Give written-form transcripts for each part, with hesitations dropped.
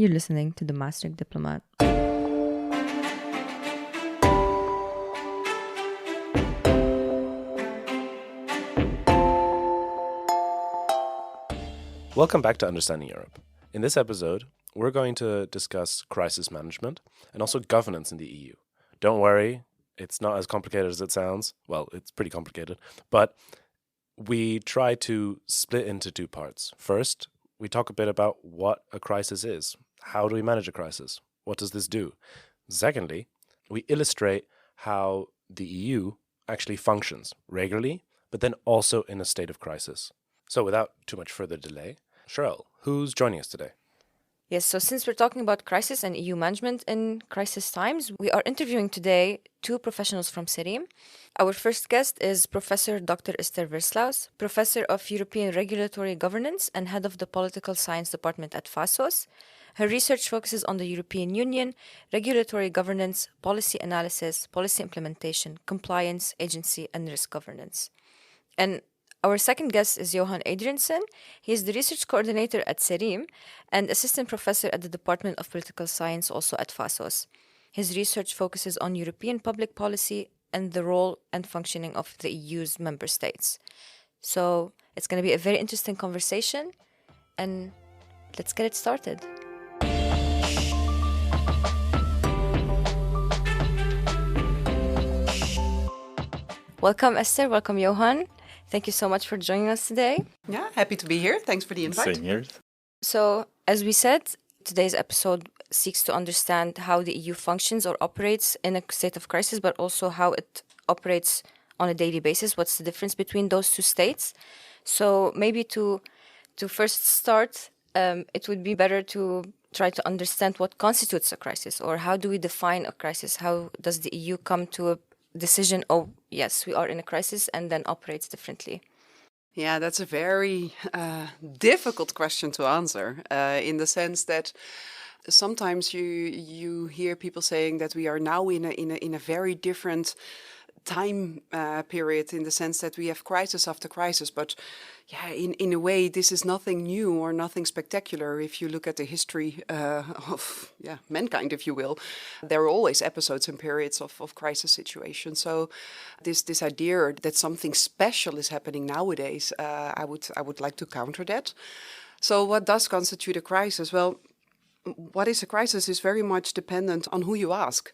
You're listening to The Master Diplomat. Welcome back to Understanding Europe. In this episode, we're going to discuss crisis management and also governance in the EU. Don't worry, it's not as complicated as it sounds. Well, it's pretty complicated, but we try to split into two parts. First, we talk a bit about what a crisis is. How do we manage a crisis? What does this do? Secondly, we illustrate how the EU actually functions regularly, but then also in a state of crisis. So without too much further delay, Charelle, who's joining us today? Yes, so since we're talking about crisis and EU management in crisis times, we are interviewing today two professionals from CERiM. Our first guest is Professor Dr. Esther Versluis, Professor of European Regulatory Governance and Head of the Political Science Department at FASOS. Her research focuses on the European Union, regulatory governance, policy analysis, policy implementation, compliance, agency, and risk governance. And our second guest is Johan Adriaensen. He is the research coordinator at CERiM and assistant professor at the Department of Political Science, also at FASOS. His research focuses on European public policy and the role and functioning of the EU's member states. So it's going to be a very interesting conversation, and let's get it started. Welcome, Esther. Welcome, Johan. Thank you so much for joining us today. Yeah, happy to be here. Thanks for the invite. Same here. So, as we said, today's episode seeks to understand how the EU functions or operates in a state of crisis, but also how it operates on a daily basis. What's the difference between those two states? So, maybe to first start, it would be better to try to understand what constitutes a crisis, or how do we define a crisis? How does the EU come to a decision, oh, yes, we are in a crisis, and then operates differently? Yeah, that's a very difficult question to answer in the sense that sometimes you hear people saying that we are now in a very different time period in the sense that we have crisis after crisis. But yeah, in a way, this is nothing new or nothing spectacular. If you look at the history of mankind, if you will, there are always episodes and periods of crisis situations. So this idea that something special is happening nowadays, I would like to counter that. So what does constitute a crisis? Well, what is a crisis is very much dependent on who you ask.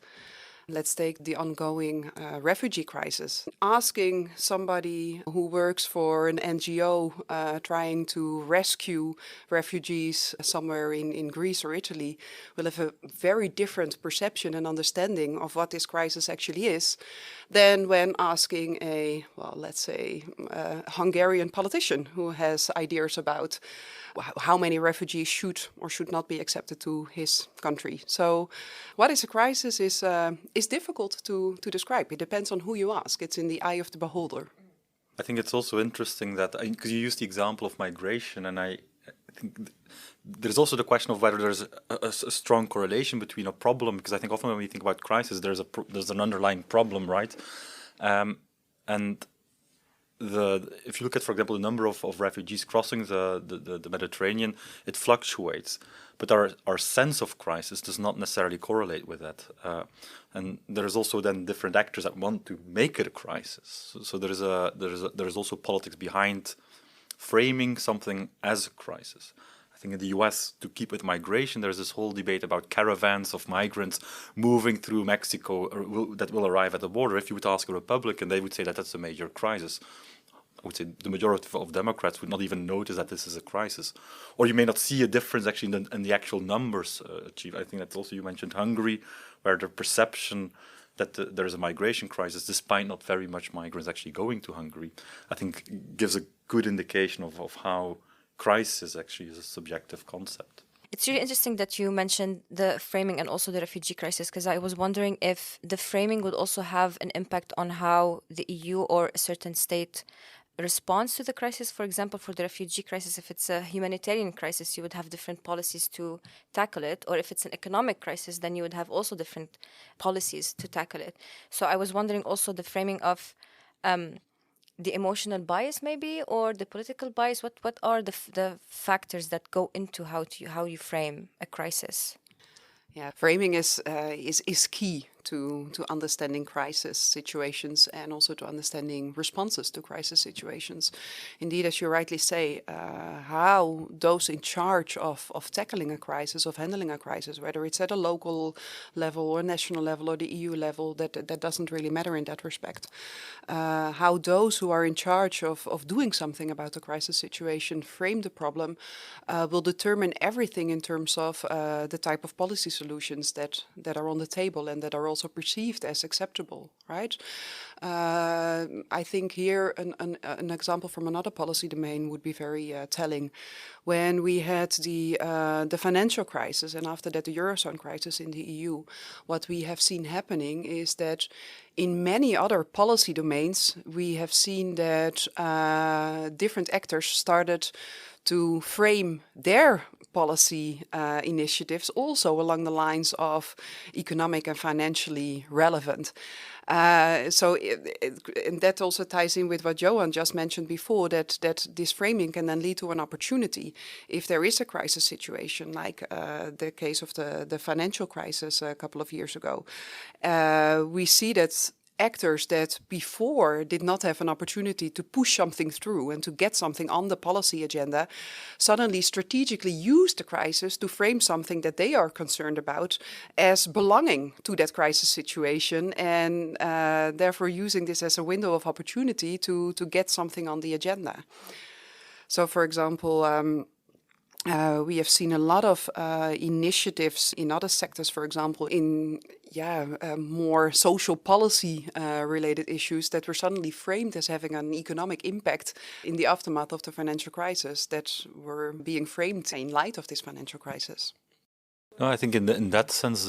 Let's take the ongoing refugee crisis. Asking somebody who works for an NGO trying to rescue refugees somewhere in Greece or Italy will have a very different perception and understanding of what this crisis actually is than when asking a Hungarian politician who has ideas about how many refugees should or should not be accepted to his country. So what is a crisis is difficult to describe. It depends on who you ask. It's in the eye of the beholder. I think it's also interesting that, because you used the example of migration, and I think there's also the question of whether there's a strong correlation between a problem, because I think often when we think about crisis, there's an underlying problem, right? And if you look at, for example, the number of refugees crossing the Mediterranean, it fluctuates. But our sense of crisis does not necessarily correlate with that. And there's also then different actors that want to make it a crisis. So there is also politics behind framing something as a crisis. I think in the US, to keep with migration, there's this whole debate about caravans of migrants moving through Mexico that will arrive at the border. If you would ask a Republican, they would say that that's a major crisis. I would say the majority of Democrats would not even notice that this is a crisis. Or you may not see a difference actually in the actual numbers achieved. I think that also you mentioned Hungary, where the perception that there is a migration crisis, despite not very much migrants actually going to Hungary, I think gives a good indication of how crisis actually is a subjective concept. It's really interesting that you mentioned the framing and also the refugee crisis, because I was wondering if the framing would also have an impact on how the EU or a certain state responds to the crisis. For example, for the refugee crisis, if it's a humanitarian crisis, you would have different policies to tackle it. Or if it's an economic crisis, then you would have also different policies to tackle it. So I was wondering also the framing of the emotional bias maybe, or the political bias? What are the factors that go into how you frame a crisis? Yeah, framing is key to understanding crisis situations and also to understanding responses to crisis situations. Indeed, as you rightly say, how those in charge of tackling a crisis, of handling a crisis, whether it's at a local level or national level or the EU level, that doesn't really matter in that respect. How those who are in charge of doing something about the crisis situation frame the problem will determine everything in terms of the type of policy solutions that are on the table and that are also perceived as acceptable, right? I think here an example from another policy domain would be very telling. When we had the financial crisis and after that the Eurozone crisis in the EU, what we have seen happening is that in many other policy domains, we have seen that different actors started to frame their policy initiatives also along the lines of economic and financially relevant. And that also ties in with what Johan just mentioned before, that this framing can then lead to an opportunity. If there is a crisis situation, like the case of the financial crisis a couple of years ago, we see that actors that before did not have an opportunity to push something through and to get something on the policy agenda, suddenly strategically use the crisis to frame something that they are concerned about as belonging to that crisis situation, and therefore using this as a window of opportunity to get something on the agenda. So, for example, we have seen a lot of initiatives in other sectors, for example, in more social policy related issues that were suddenly framed as having an economic impact in the aftermath of the financial crisis, that were being framed in light of this financial crisis. No, I think in that sense,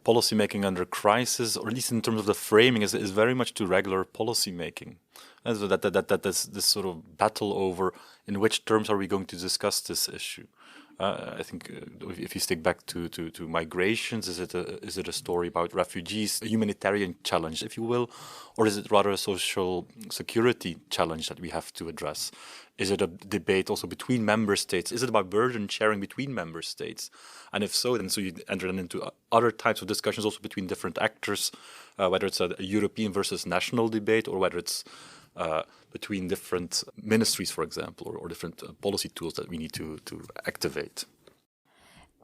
policy making under crisis, or at least in terms of the framing, is very much to regular policy making. And so that's this sort of battle over in which terms are we going to discuss this issue. I think if you stick back to migrations, is it a story about refugees, a humanitarian challenge, if you will, or is it rather a social security challenge that we have to address? Is it a debate also between member states? Is it about burden sharing between member states? And if so, then so you enter then into other types of discussions also between different actors, whether it's a European versus national debate, or whether it's between different ministries, for example, or different policy tools that we need to activate.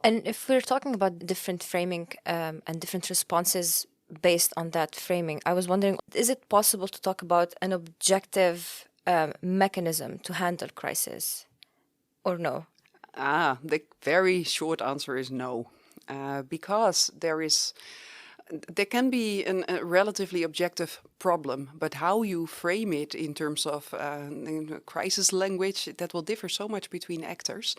And if we're talking about different framing and different responses based on that framing, I was wondering, is it possible to talk about an objective mechanism to handle crisis, or no? The very short answer is no, because there can be a relatively objective problem, but how you frame it in terms of crisis language, that will differ so much between actors.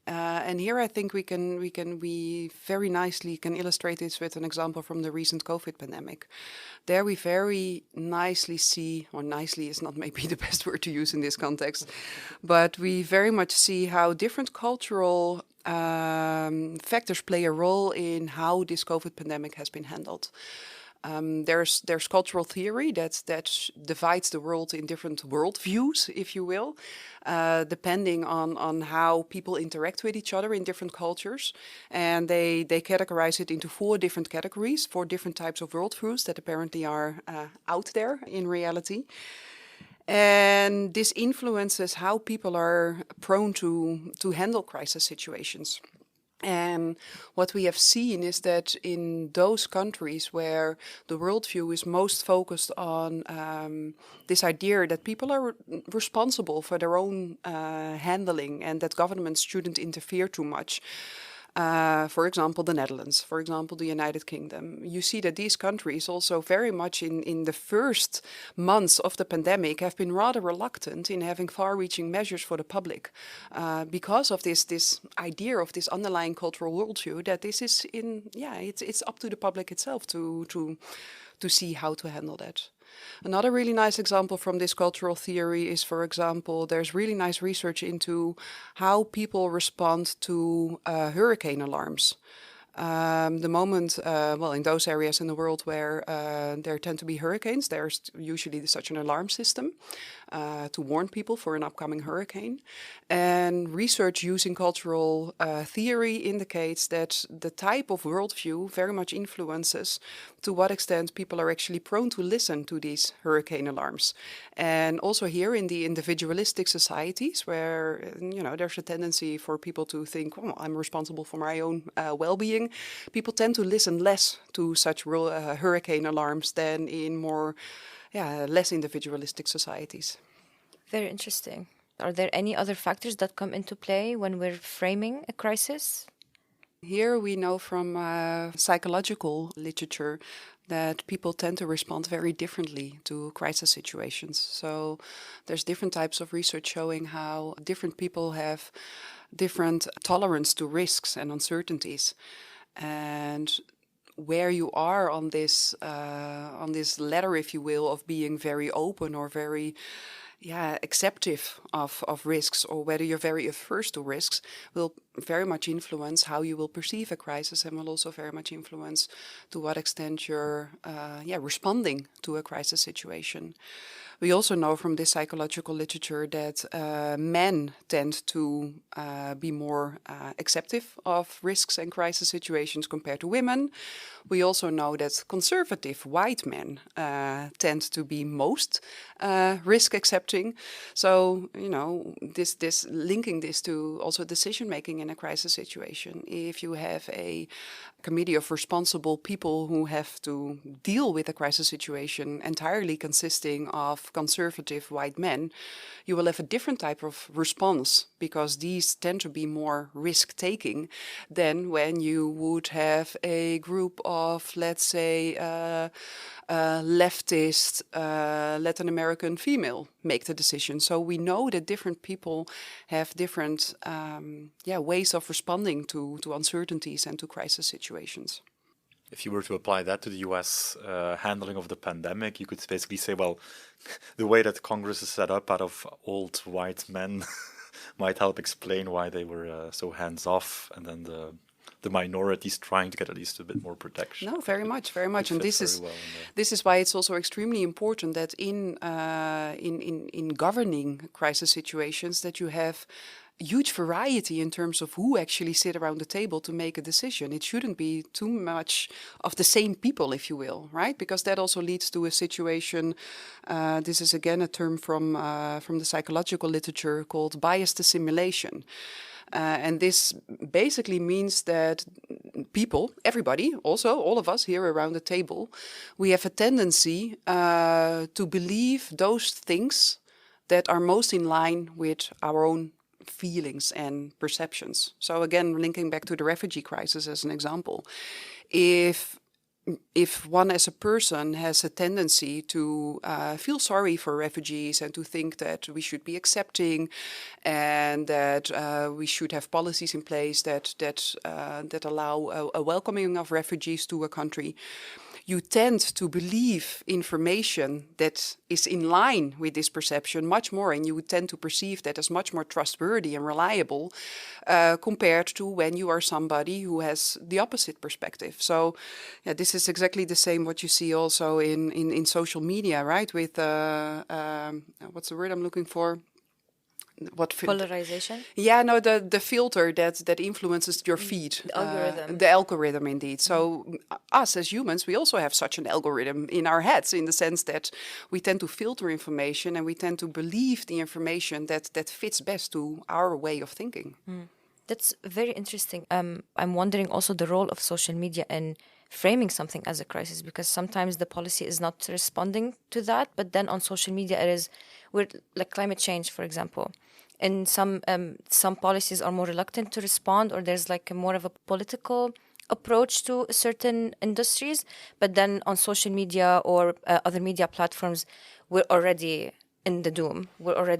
And here I think we very nicely can illustrate this with an example from the recent COVID pandemic. There we very nicely see, or nicely is not maybe the best word to use in this context, but we very much see how different cultural factors play a role in how this COVID pandemic has been handled. There's cultural theory that divides the world in different worldviews, if you will, depending on how people interact with each other in different cultures. And they categorize it into 4 different categories, 4 different types of worldviews that apparently are out there in reality. And this influences how people are prone to handle crisis situations. And what we have seen is that in those countries where the worldview is most focused on this idea that people are responsible for their own handling and that governments shouldn't interfere too much, for example, the Netherlands, for example, the United Kingdom, you see that these countries also very much in the first months of the pandemic have been rather reluctant in having far-reaching measures for the public because of this idea of this underlying cultural worldview that this is it's up to the public itself to see how to handle that. Another really nice example from this cultural theory is, for example, there's really nice research into how people respond to hurricane alarms. The moment, in those areas in the world where there tend to be hurricanes, there's usually such an alarm system to warn people for an upcoming hurricane. And research using cultural theory indicates that the type of worldview very much influences to what extent people are actually prone to listen to these hurricane alarms. And also here in the individualistic societies where, there's a tendency for people to think, oh, I'm responsible for my own well-being, people tend to listen less to such hurricane alarms than in more, less individualistic societies. Very interesting. Are there any other factors that come into play when we're framing a crisis? Here we know from psychological literature that people tend to respond very differently to crisis situations. So there's different types of research showing how different people have different tolerance to risks and uncertainties. And where you are on this ladder, if you will, of being very open or very acceptive of risks, or whether you're very averse to risks, will very much influence how you will perceive a crisis, and will also very much influence to what extent you're responding to a crisis situation. We also know from this psychological literature that men tend to be more acceptive of risks and crisis situations compared to women. We also know that conservative white men tend to be most risk accepting. So, this linking this to also decision making in a crisis situation. If you have a committee of responsible people who have to deal with a crisis situation entirely consisting of conservative white men, you will have a different type of response, because these tend to be more risk-taking than when you would have a group of, let's say, leftist Latin American female make the decision. So we know that different people have different ways of responding to uncertainties and to crisis situations. If you were to apply that to the US handling of the pandemic, you could basically say, well, the way that Congress is set up out of old white men might help explain why they were so hands-off, and then the minorities trying to get at least a bit more protection. No, very much. And this is why it's also extremely important that in governing crisis situations that you have huge variety in terms of who actually sit around the table to make a decision. It shouldn't be too much of the same people, if you will, right? Because that also leads to a situation. This is again a term from the psychological literature called biased assimilation. And this basically means that people, everybody, also all of us here around the table, we have a tendency to believe those things that are most in line with our own feelings and perceptions. So again, linking back to the refugee crisis as an example, if one as a person has a tendency to feel sorry for refugees and to think that we should be accepting and that we should have policies in place that allow a welcoming of refugees to a country, you tend to believe information that is in line with this perception much more, and you would tend to perceive that as much more trustworthy and reliable compared to when you are somebody who has the opposite perspective. So this is exactly the same what you see also in social media, right? With, what's the word I'm looking for? Polarization? Yeah, no, the filter that influences your feed. The algorithm. The algorithm, indeed. So us as humans, we also have such an algorithm in our heads, in the sense that we tend to filter information and we tend to believe the information that fits best to our way of thinking. That's very interesting. I'm wondering also the role of social media in framing something as a crisis, because sometimes the policy is not responding to that, but then on social media it is, like climate change, for example. And some policies are more reluctant to respond, or there's like more of a political approach to certain industries. But then on social media or other media platforms, we're already in the doom.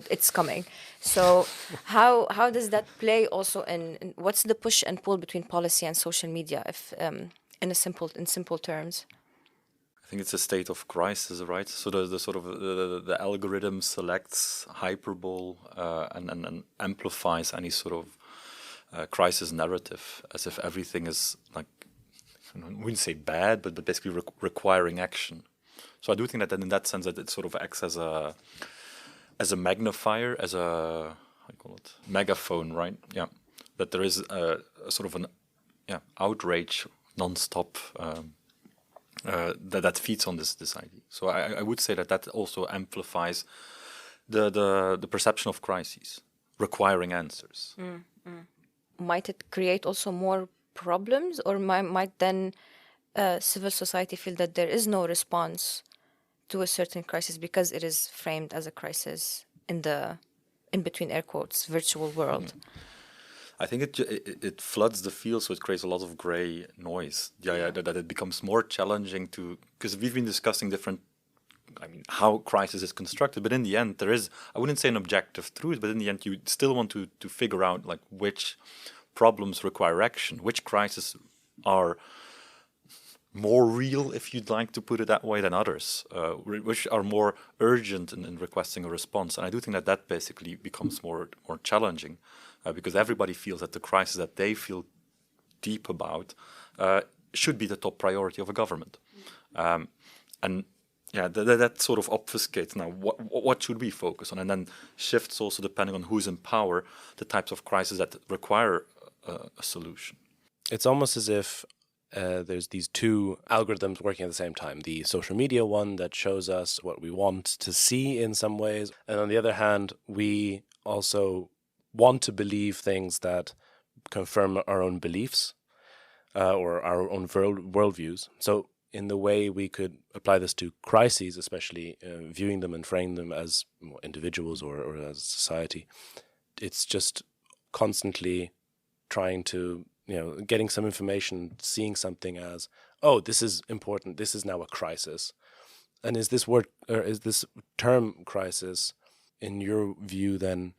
It's coming. So how does that play also in what's the push and pull between policy and social media, if in simple terms? I think it's a state of crisis, right? So the sort of the algorithm selects hyperbole and amplifies any sort of crisis narrative, as if everything is like, I wouldn't say bad, but basically requiring action. So I do think that in that sense that it sort of acts as a magnifier, as a, how you call it, megaphone, right? Yeah, that there is a sort of an outrage non-stop that feeds on this idea. So I would say that also amplifies the perception of crises requiring answers. Might it create also more problems, or might then civil society feel that there is no response to a certain crisis because it is framed as a crisis in the, in between air quotes, virtual world? I think it floods the field, so it creates a lot of gray noise. That it becomes more challenging to, because we've been discussing different, how crisis is constructed, but in the end there is, I wouldn't say an objective truth, but in the end you still want to figure out like which problems require action, which crises are more real, if you'd like to put it that way, than others, which are more urgent in requesting a response. And I do think that basically becomes more challenging, because everybody feels that the crisis that they feel deep about should be the top priority of a government. And yeah, that sort of obfuscates now what should we focus on, and then shifts also, depending on who's in power, the types of crises that require a solution. It's almost as if there's these two algorithms working at the same time. The social media one that shows us what we want to see in some ways, and on the other hand, we also want to believe things that confirm our own beliefs or our own worldviews. So in the way we could apply this to crises, especially viewing them and framing them as individuals or as a society, it's just constantly trying to, getting some information, seeing something as, oh, this is important, this is now a crisis. And is this word, or is this term crisis, in your view, then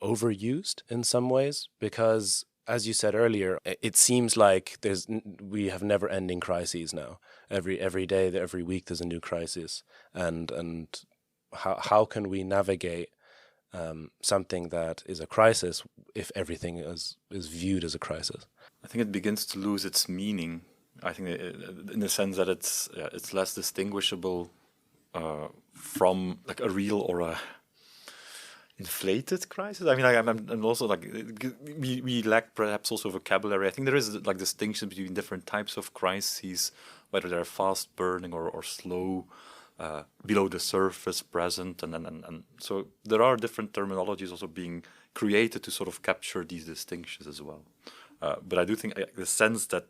overused in some ways? Because, as you said earlier, it seems like we have never-ending crises now. Every day, every week, there's a new crisis. And how can we navigate something that is a crisis if everything is viewed as a crisis? I think it begins to lose its meaning. I think in the sense that it's less distinguishable from like a real or a inflated crisis. I mean, I'm also like, we lack perhaps also vocabulary. I think there is like distinction between different types of crises, whether they're fast burning or slow, below the surface, present, and so there are different terminologies also being created to sort of capture these distinctions as well. But I do think the sense that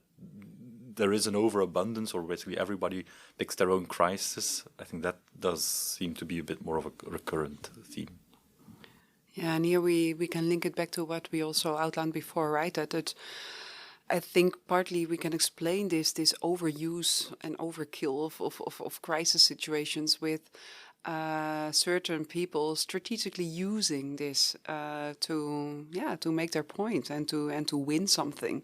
there is an overabundance, or basically everybody picks their own crisis, I think that does seem to be a bit more of a recurrent theme. Yeah, and here we can link it back to what we also outlined before, right? That I think partly we can explain this overuse and overkill of crisis situations with certain people strategically using this to make their point and to win something.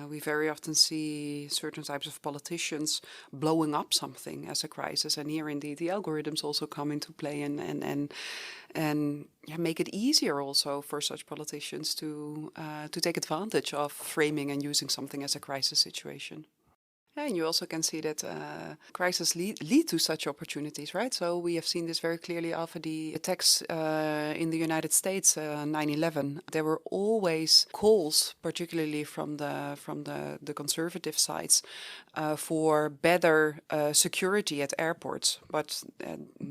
We very often see certain types of politicians blowing up something as a crisis, and here indeed the algorithms also come into play and make it easier also for such politicians to take advantage of framing and using something as a crisis situation. And you also can see that crises lead to such opportunities, right? So we have seen this very clearly after the attacks in the United States, 9/11. There were always calls, particularly from the conservative sides, for better security at airports, but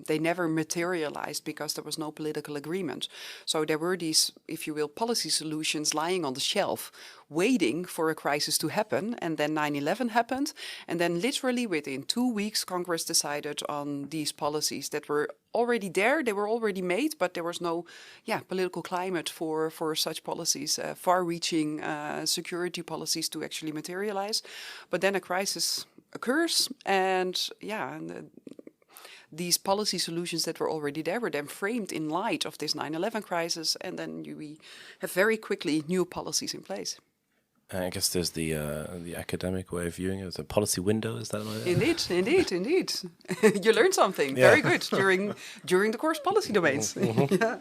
they never materialized because there was no political agreement. So there were these, if you will, policy solutions lying on the shelf, waiting for a crisis to happen, and then 9/11 happened, and then literally within 2 weeks Congress decided on these policies that were already there, they were already made, but there was no political climate for such policies, far-reaching security policies to actually materialize. But then a crisis occurs, and these policy solutions that were already there were then framed in light of this 9/11 crisis, and then we have very quickly new policies in place. I guess there's the academic way of viewing it, the policy window. Is that what it is? Indeed. You learned something very good during the course policy domains. Mm-hmm. Yeah.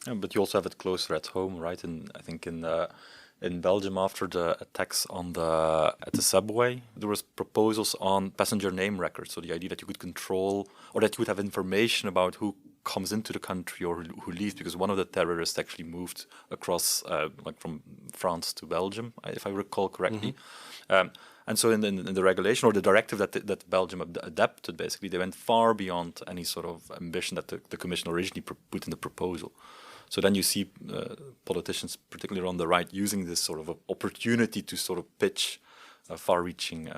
But you also have it closer at home, right? I think in Belgium, after the attacks on at the subway, there was proposals on passenger name records. So the idea that you could control, or that you would have information about who comes into the country or who leaves, because one of the terrorists actually moved across, like from France to Belgium, if I recall correctly. And so in the regulation or the directive that Belgium adapted, basically, they went far beyond any sort of ambition that the Commission originally put in the proposal. So then you see politicians, particularly on the right, using this sort of opportunity to sort of pitch far-reaching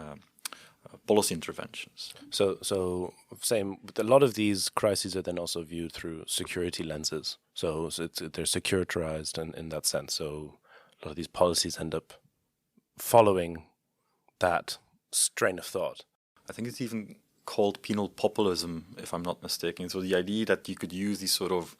policy interventions. So same. But a lot of these crises are then also viewed through security lenses. So they're securitized in that sense. So a lot of these policies end up following that strain of thought. I think it's even called penal populism, if I'm not mistaken. So the idea that you could use these sort of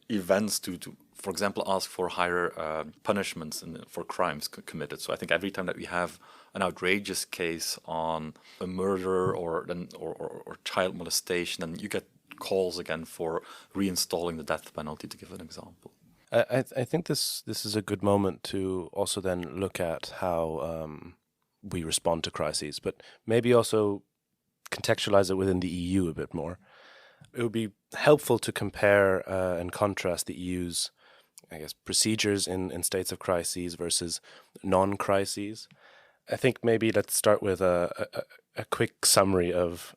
events to, for example, ask for higher punishments for crimes committed. So I think every time that we have an outrageous case on a murder or child molestation, then you get calls again for reinstalling the death penalty, to give an example. I think this is a good moment to also then look at how we respond to crises, but maybe also contextualize it within the EU a bit more. It would be helpful to compare and contrast the EU's, I guess, procedures in states of crises versus non-crises. I think maybe let's start with a quick summary of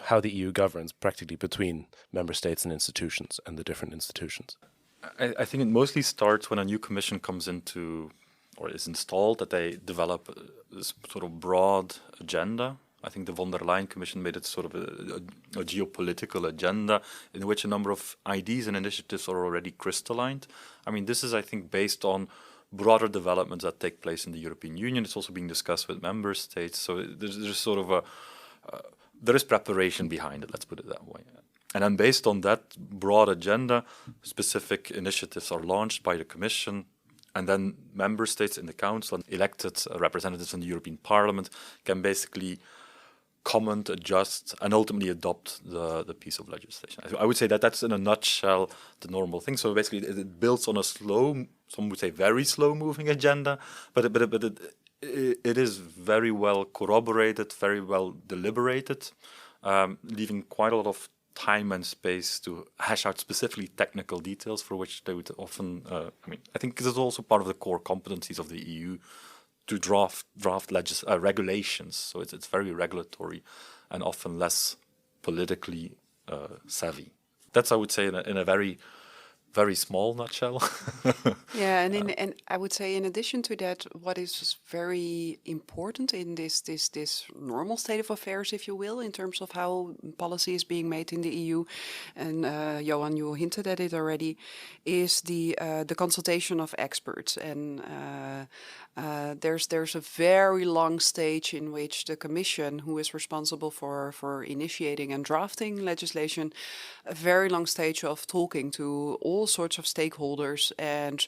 how the EU governs practically between member states and institutions and the different institutions. I think it mostly starts when a new commission comes into or is installed, that they develop this sort of broad agenda. I think the von der Leyen Commission made it sort of a geopolitical agenda in which a number of ideas and initiatives are already crystallized. I mean, this is, I think, based on broader developments that take place in the European Union. It's also being discussed with member states. So there's sort of there is preparation behind it, let's put it that way. And then based on that broad agenda, specific initiatives are launched by the Commission. And then member states in the Council and elected representatives in the European Parliament can basically comment, adjust, and ultimately adopt the piece of legislation. I would say that that's in a nutshell the normal thing. So basically it builds on a slow, some would say very slow-moving agenda, but it is very well corroborated, very well deliberated, leaving quite a lot of time and space to hash out specifically technical details for which they would often, I think this is also part of the core competencies of the EU to draft regulations. So it's very regulatory and often less politically savvy. That's, I would say, in a very, very small nutshell. Yeah, and I would say in addition to that, what is very important in this normal state of affairs, if you will, in terms of how policy is being made in the EU, and Johan, you hinted at it already, is the consultation of experts. And there's a very long stage in which the Commission, who is responsible for initiating and drafting legislation, a very long stage of talking to all sorts of stakeholders and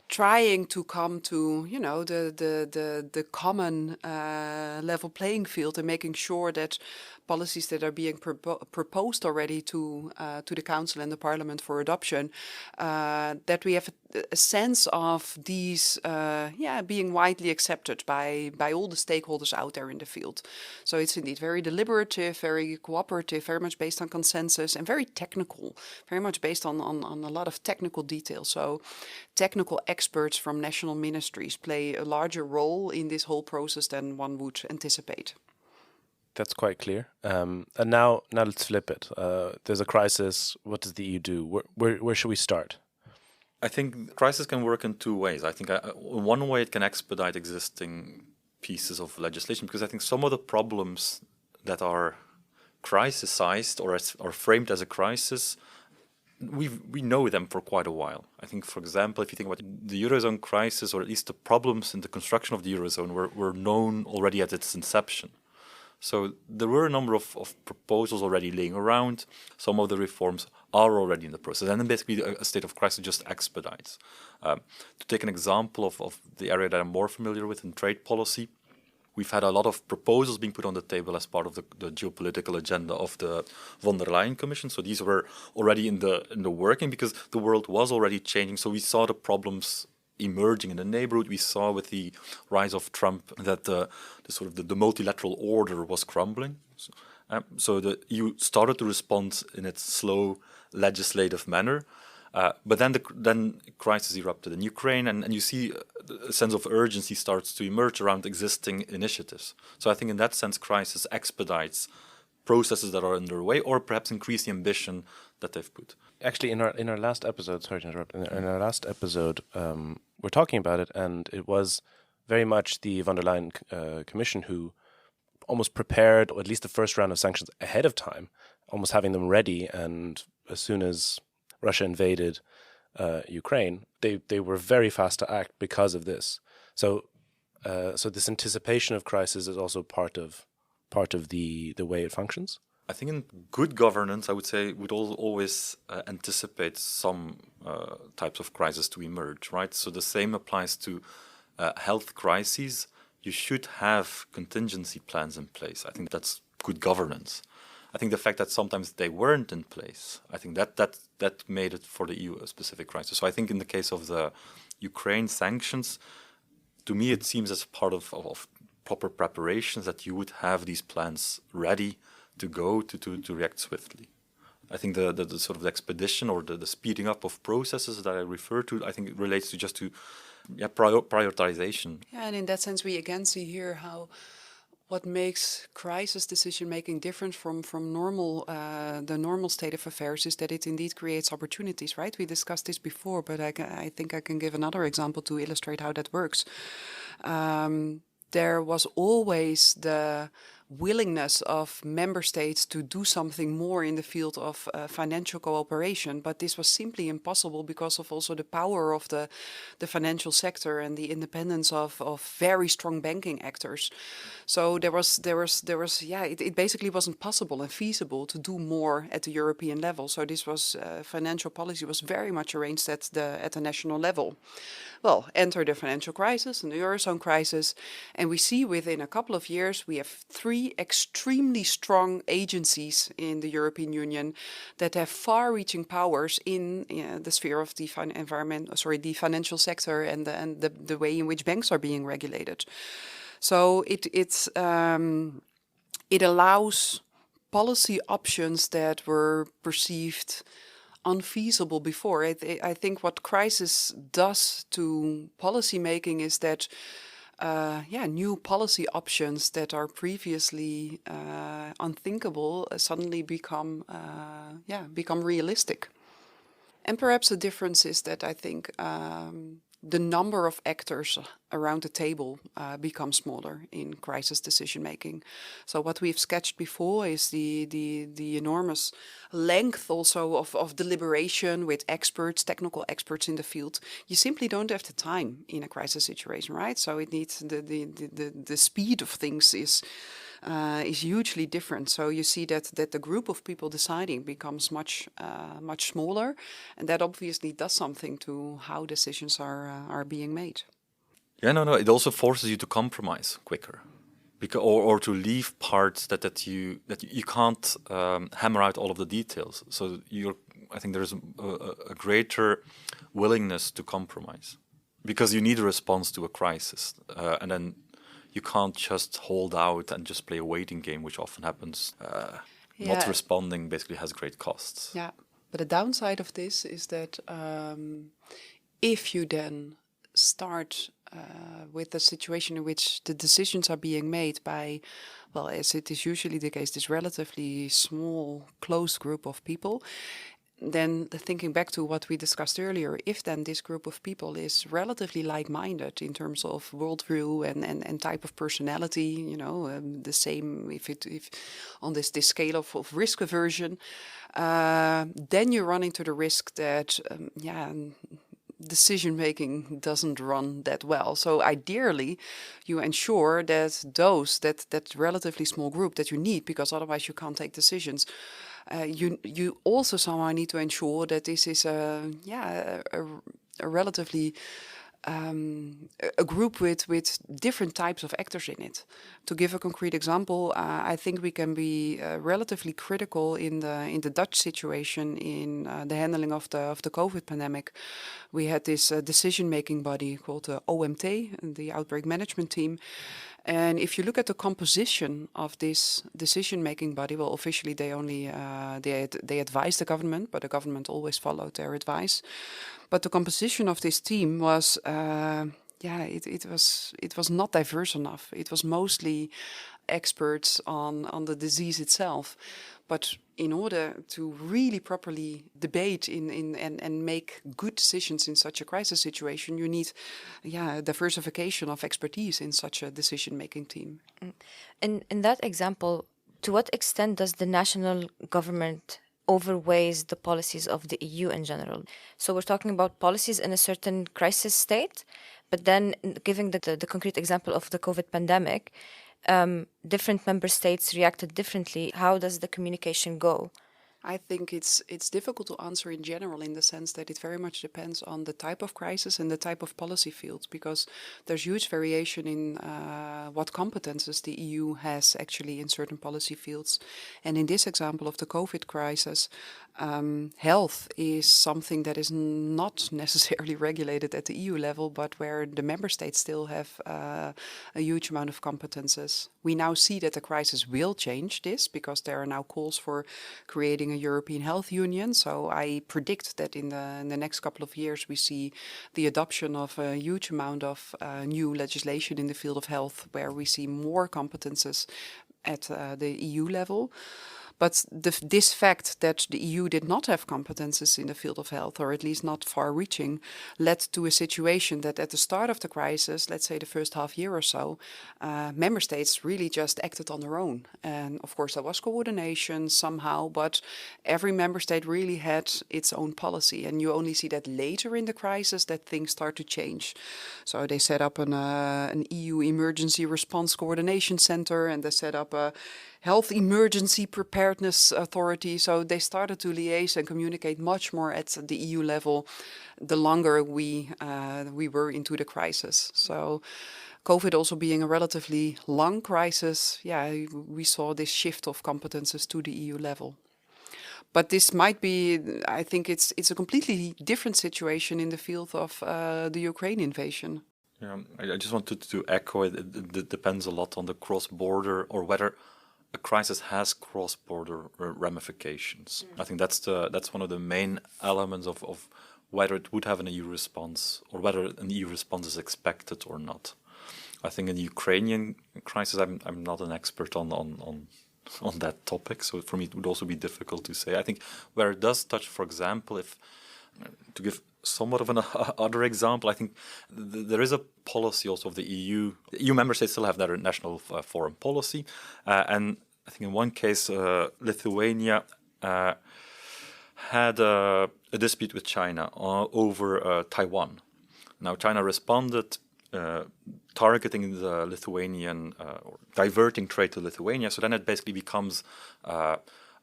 trying to come to, you know, the common level playing field, and making sure that policies that are being proposed already to the Council and the Parliament for adoption, that we have a sense of these being widely accepted by all the stakeholders out there in the field. So it's indeed very deliberative, very cooperative, very much based on consensus, and very technical, very much based on a lot of technical details. So technical experts from national ministries play a larger role in this whole process than one would anticipate. That's quite clear. And now let's flip it. There's a crisis. What does the EU do? Where should we start? I think crisis can work in two ways. I think one way it can expedite existing pieces of legislation, because I think some of the problems that are crisis-sized or are framed as a crisis, we know them for quite a while. I think, for example, if you think about the Eurozone crisis, or at least the problems in the construction of the Eurozone were known already at its inception. So there were a number of proposals already laying around. Some of the reforms are already in the process. And then basically a state of crisis just expedites. To take an example of the area that I'm more familiar with in trade policy, we've had a lot of proposals being put on the table as part of the geopolitical agenda of the von der Leyen Commission. So these were already in the working because the world was already changing. So we saw the problems emerging in the neighborhood. We saw with the rise of Trump that the multilateral order was crumbling. So the EU started to respond in its slow legislative manner. But then crisis erupted in Ukraine, and you see a sense of urgency starts to emerge around existing initiatives. So I think in that sense, crisis expedites processes that are underway, or perhaps increase the ambition that they've put. Actually, in our last episode, sorry to interrupt, in our last episode, we're talking about it, and it was very much the von der Leyen Commission who almost prepared, or at least the first round of sanctions ahead of time, almost having them ready, and as soon as Russia invaded Ukraine, they were very fast to act because of this. So this anticipation of crisis is also part of the way it functions. I think in good governance, I would say, would always anticipate some types of crisis to emerge, right? So the same applies to health crises. You should have contingency plans in place. I think that's good governance. I think the fact that sometimes they weren't in place, I think that made it for the EU a specific crisis. So I think in the case of the Ukraine sanctions, to me it seems as part of proper preparations that you would have these plans ready to go to react swiftly. I think the sort of the expedition or the speeding up of processes that I refer to, I think it relates to just to prioritization. Yeah, and in that sense, we again see here how what makes crisis decision making different from normal the normal state of affairs is that it indeed creates opportunities, right? We discussed this before, but I think I can give another example to illustrate how that works. There was always the willingness of member states to do something more in the field of financial cooperation, but this was simply impossible because of also the power of the financial sector and the independence of very strong banking actors. So it basically wasn't possible and feasible to do more at the European level. So this was financial policy was very much arranged at the national level. Well, enter the financial crisis and the Eurozone crisis, and we see within a couple of years we have 3 extremely strong agencies in the European Union that have far-reaching powers in the sphere of the the financial sector and the way in which banks are being regulated. So it allows policy options that were perceived unfeasible before. I think what crisis does to policy making is that new policy options that are previously unthinkable suddenly become realistic. And perhaps the difference is that I think the number of actors around the table becomes smaller in crisis decision making. So what we've sketched before is the enormous length also of deliberation with experts, technical experts in the field. You simply don't have the time in a crisis situation, right? So it needs the speed of things is hugely different. So you see that the group of people deciding becomes much smaller, and that obviously does something to how decisions are being made. Yeah, no. It also forces you to compromise quicker, because or to leave parts that you can't hammer out all of the details. So I think there's a greater willingness to compromise, because you need a response to a crisis, and then you can't just hold out and just play a waiting game, which often happens. Not responding basically has great costs. Yeah, but the downside of this is that if you then start with a situation in which the decisions are being made by, well, as it is usually the case, this relatively small, close group of people, then thinking back to what we discussed earlier, if then this group of people is relatively like-minded in terms of worldview and type of personality, the same if on this scale of risk aversion, then you run into the risk that decision making doesn't run that well. So ideally, you ensure that that relatively small group that you need, because otherwise you can't take decisions. You also somehow need to ensure that this is a relatively a group with different types of actors in it. To give a concrete example, I think we can be relatively critical in the Dutch situation in the handling of the COVID pandemic. We had this decision-making body called the OMT, the Outbreak Management Team. And if you look at the composition of this decision-making body, well, officially they only they advise the government, but the government always followed their advice. But the composition of this team was, it was not diverse enough. It was mostly experts on the disease itself. But in order to really properly debate and make good decisions in such a crisis situation, you need diversification of expertise in such a decision-making team. In that example, to what extent does the national government overweighs the policies of the EU in general? So we're talking about policies in a certain crisis state, but then giving the concrete example of the COVID pandemic, different member states reacted differently. How does the communication go? I think it's difficult to answer in general, in the sense that it very much depends on the type of crisis and the type of policy field, because there's huge variation in what competences the EU has actually in certain policy fields. And in this example of the COVID crisis, health is something that is not necessarily regulated at the EU level, but where the member states still have a huge amount of competences. We now see that the crisis will change this, because there are now calls for creating a European Health Union. So I predict that in the next couple of years we see the adoption of a huge amount of new legislation in the field of health, where we see more competences at the EU level. But this fact that the EU did not have competences in the field of health, or at least not far-reaching, led to a situation that at the start of the crisis, let's say the first half year or so, member states really just acted on their own. And of course there was coordination somehow, but every member state really had its own policy. And you only see that later in the crisis that things start to change. So they set up an EU Emergency Response Coordination Center, and they set up a Health Emergency Preparedness Authority. So they started to liaise and communicate much more at the EU level the longer we were into the crisis. So COVID also being a relatively long crisis, we saw this shift of competences to the EU level. But this might be, I think it's a completely different situation in the field of the Ukraine invasion. Yeah, I just wanted to echo it. It depends a lot on the cross-border, or whether a crisis has cross-border ramifications. I think that's one of the main elements of whether it would have an EU response, or whether an EU response is expected or not. I think in the Ukrainian crisis, I'm not an expert on that topic, so for me it would also be difficult to say. I think where it does touch, for example, if to give somewhat of an other example, I think there is a policy also of the EU. The EU member states still have their national foreign policy, and I think in one case Lithuania had a dispute with China over Taiwan. Now China responded targeting the Lithuanian, or diverting trade to Lithuania. So then it basically becomes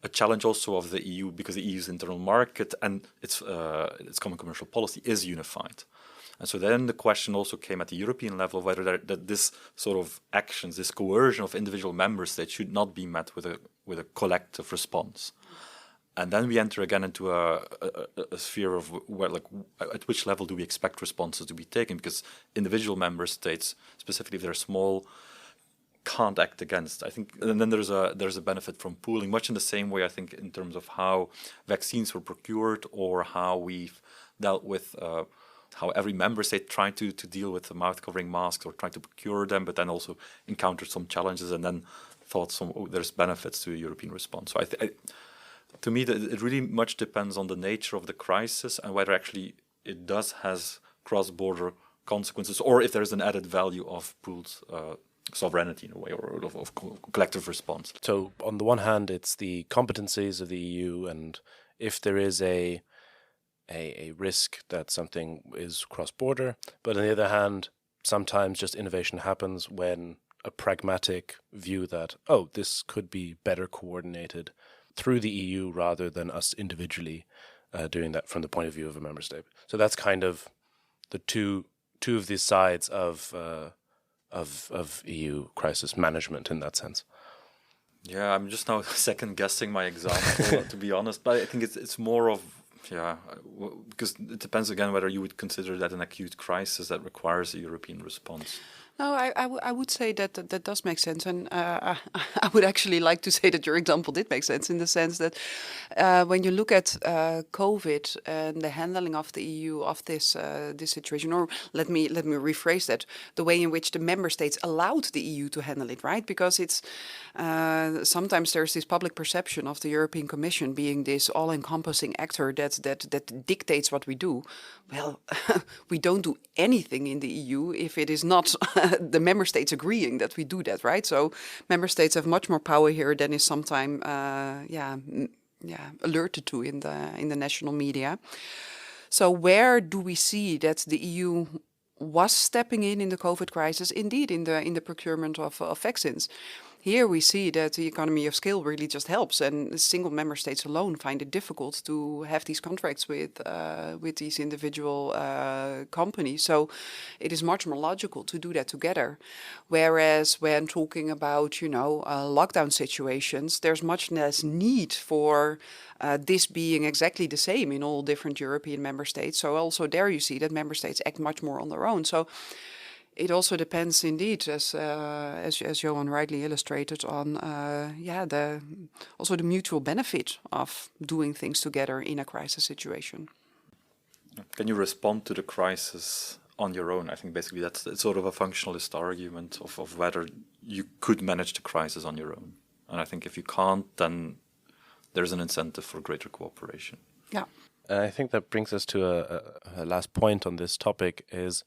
a challenge also of the EU, because the EU's internal market and its common commercial policy is unified. And so then the question also came at the European level whether that this sort of actions, this coercion of individual member states, should not be met with a collective response. And then we enter again into a sphere of where, like, at which level do we expect responses to be taken? Because individual member states, specifically if they're small, can't act against. I think, and then there's a benefit from pooling, much in the same way I think in terms of how vaccines were procured, or how we've dealt with how every member state tried to deal with the mouth covering masks, or tried to procure them, but then also encountered some challenges, and then thought there's benefits to a European response. So to me, it really much depends on the nature of the crisis and whether actually it has cross-border consequences, or if there's an added value of pooled sovereignty in a way, or of collective response. So on the one hand, it's the competencies of the EU, and if there is a risk that something is cross-border, but on the other hand, sometimes just innovation happens when a pragmatic view that, this could be better coordinated through the EU rather than us individually doing that from the point of view of a member state. So that's kind of the two two of these sides of EU crisis management in that sense. Yeah, I'm just now second guessing my example, to be honest. But I think it's more of, because it depends again whether you would consider that an acute crisis that requires a European response. No, I would say that that does make sense, and I would actually like to say that your example did make sense in the sense that when you look at COVID and the handling of the EU of this situation, or let me rephrase that, the way in which the member states allowed the EU to handle it, right? Because it's sometimes there's this public perception of the European Commission being this all-encompassing actor that dictates what we do. Well, we don't do anything in the EU if it is not the member states agreeing that we do that, right? So member states have much more power here than is sometimes, alerted to in the national media. So where do we see that the EU was stepping in the COVID crisis? Indeed, in the procurement of vaccines. Here we see that the economy of scale really just helps, and single member states alone find it difficult to have these contracts with these individual companies. So it is much more logical to do that together. Whereas when talking about lockdown situations, there's much less need for this being exactly the same in all different European member states. So also there you see that member states act much more on their own. So it also depends, indeed, as Johan rightly illustrated, on the mutual benefit of doing things together in a crisis situation. Can you respond to the crisis on your own? I think basically that's sort of a functionalist argument of whether you could manage the crisis on your own. And I think if you can't, then there's an incentive for greater cooperation. Yeah. And I think that brings us to a last point on this topic is,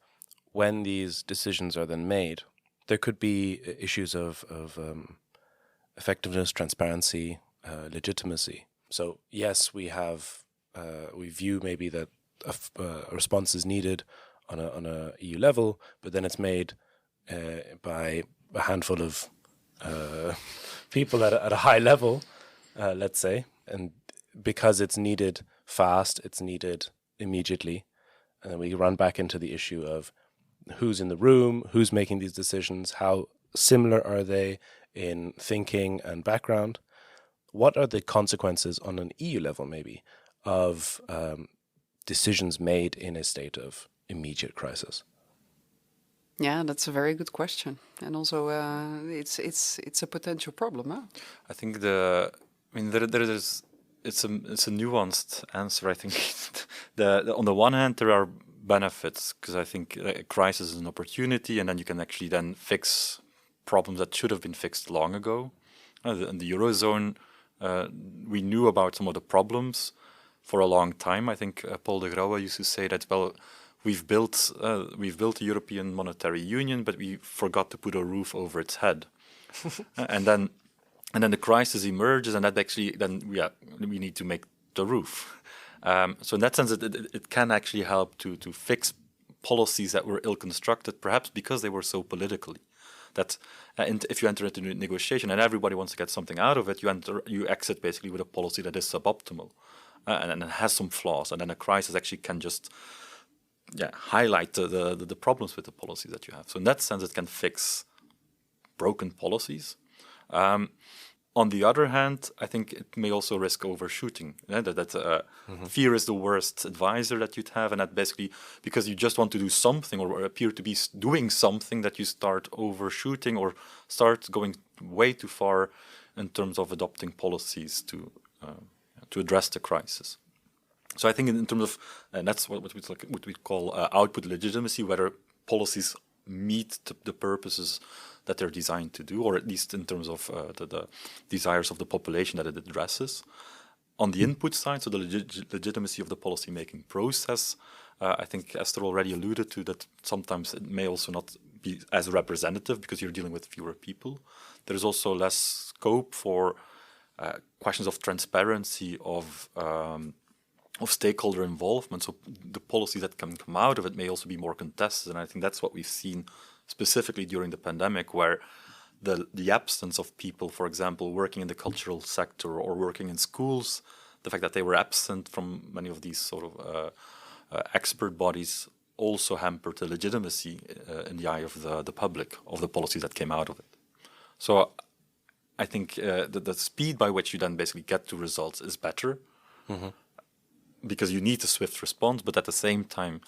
when these decisions are then made, there could be issues of effectiveness, transparency, legitimacy. So yes, we view maybe that a response is needed on a EU level, but then it's made by a handful of people at a high level, let's say, and because it's needed fast, it's needed immediately, and then we run back into the issue of who's in the room, who's making these decisions, how similar are they in thinking and background? What are the consequences on an EU level, maybe, of decisions made in a state of immediate crisis? Yeah, that's a very good question, and also it's a potential problem, huh? I think it's a nuanced answer. I think on the one hand there are benefits, because I think a crisis is an opportunity, and then you can actually then fix problems that should have been fixed long ago. In the Eurozone, we knew about some of the problems for a long time. I think Paul de Grauwe used to say that, well, we've built a European monetary union, but we forgot to put a roof over its head. and then the crisis emerges, and that actually we need to make the roof. So in that sense, it can actually help to fix policies that were ill-constructed, perhaps because they were so politically. That if you enter into a negotiation and everybody wants to get something out of it, you exit basically with a policy that is suboptimal and it has some flaws, and then a crisis actually can just highlight the problems with the policy that you have. So in that sense, it can fix broken policies. On the other hand, I think it may also risk overshooting. Fear is the worst advisor that you'd have, and that basically, because you just want to do something or appear to be doing something, that you start overshooting or start going way too far in terms of adopting policies to address the crisis. So I think in terms of, and that's what we call output legitimacy, whether policies meet the purposes that they're designed to do, or at least in terms of the desires of the population that it addresses. On the input side, so the legitimacy of the policy-making process, I think Esther already alluded to that sometimes it may also not be as representative because you're dealing with fewer people. There's also less scope for questions of transparency, of stakeholder involvement. So the policies that can come out of it may also be more contested, and I think that's what we've seen specifically during the pandemic, where the absence of people, for example, working in the cultural sector or working in schools, the fact that they were absent from many of these sort of expert bodies also hampered the legitimacy in the eye of the public of the policies that came out of it. So I think the speed by which you then basically get to results is better, because you need a swift response, but at the same time,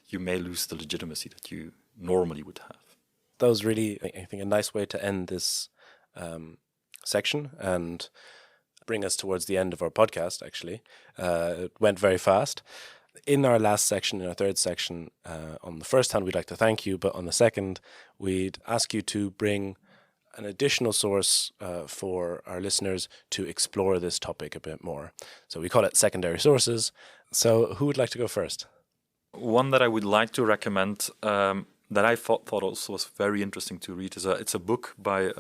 you may lose the legitimacy that you normally would have. That was really, I think, a nice way to end this section and bring us towards the end of our podcast, actually. It went very fast. In our last section, in our third section, on the first hand, we'd like to thank you, but on the second, we'd ask you to bring an additional source for our listeners to explore this topic a bit more. So we call it secondary sources. So who would like to go first? One that I would like to recommend that I thought also was very interesting to read it's a book by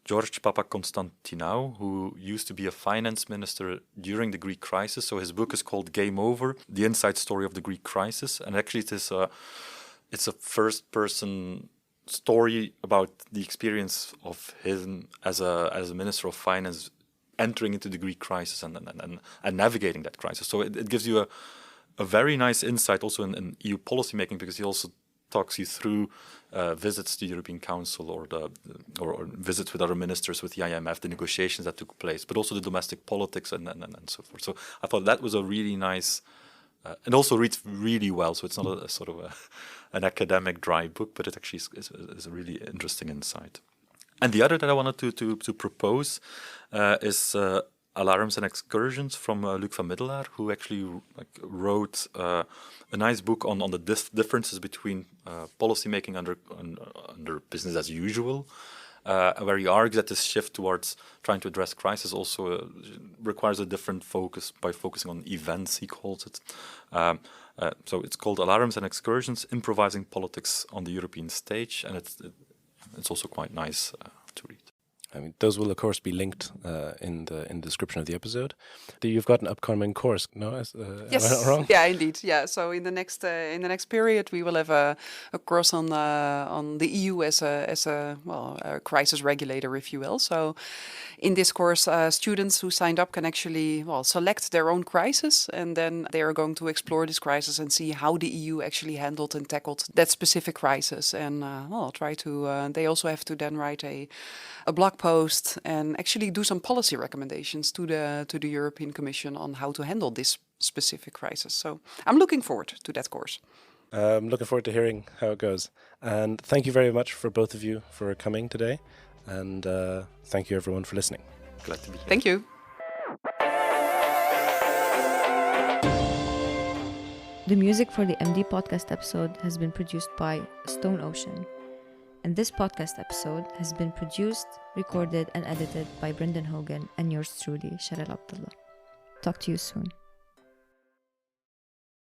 George Papakonstantinou, who used to be a finance minister during the Greek crisis. So his book is called Game Over: The Inside Story of the Greek Crisis, and actually it's a first-person story about the experience of him as a minister of finance entering into the Greek crisis and navigating that crisis. So it gives you a very nice insight also in EU policymaking, because he also talks you through visits to the European Council or visits with other ministers, with the IMF, the negotiations that took place, but also the domestic politics and so forth. So I thought that was a really nice, and also reads really well. So it's not a sort of an academic dry book, but it actually is a really interesting insight. And the other that I wanted to propose is Alarms and Excursions from Luc van Middelaar, who actually wrote a nice book on the differences between policymaking under business as usual, where he argues that this shift towards trying to address crisis also requires a different focus by focusing on events, he calls it. So it's called Alarms and Excursions, Improvising Politics on the European Stage, and it's also quite nice to read. I mean, those will of course be linked in the description of the episode. You've got an upcoming course, no? Yes. Am I not wrong? Yeah, indeed. Yeah. So in the next period, we will have a course on the EU as a crisis regulator, if you will. So in this course, students who signed up can actually select their own crisis, and then they are going to explore this crisis and see how the EU actually handled and tackled that specific crisis, and try to. They also have to then write a blog post and actually do some policy recommendations to the European Commission on how to handle this specific crisis. So I'm looking forward to that course. I'm looking forward to hearing how it goes. And thank you very much for both of you for coming today. And thank you everyone for listening. Glad to be here. Thank you. The music for the MD podcast episode has been produced by Stone Ocean. And this podcast episode has been produced, recorded, and edited by Brendan Hogan and yours truly, Charelle Abdullah. Talk to you soon.